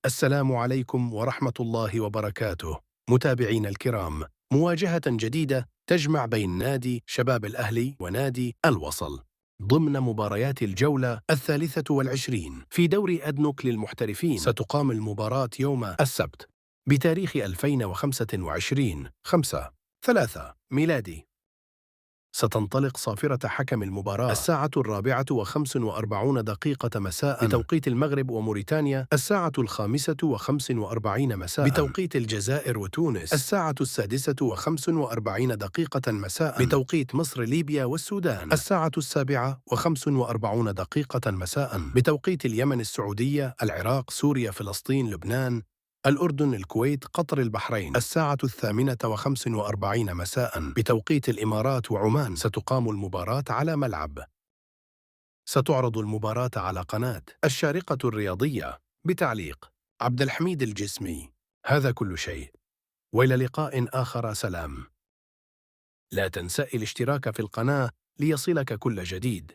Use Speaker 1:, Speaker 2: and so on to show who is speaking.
Speaker 1: السلام عليكم ورحمة الله وبركاته. متابعينا الكرام، مواجهة جديدة تجمع بين نادي شباب الأهلي ونادي الوصل ضمن مباريات الجولة 23 في دوري أدنوك للمحترفين. ستقام المباراة يوم السبت بتاريخ 2025 5/3 ميلادي. ستنطلق صافرة حكم المباراة 1:45 مساء بتوقيت المغرب وموريتانيا، 5:45 مساء بتوقيت الجزائر وتونس، 6:45 مساء بتوقيت مصر ليبيا والسودان، 7:45 مساء بتوقيت اليمن السعودية العراق سوريا فلسطين لبنان الأردن الكويت قطر البحرين، 8:45 مساء بتوقيت الإمارات وعمان. ستقام المباراة على ملعب. ستعرض المباراة على قناة الشارقة الرياضية بتعليق عبد الحميد الجسمي. هذا كل شيء، وإلى لقاء آخر. سلام. لا تنسى الاشتراك في القناة ليصلك كل جديد.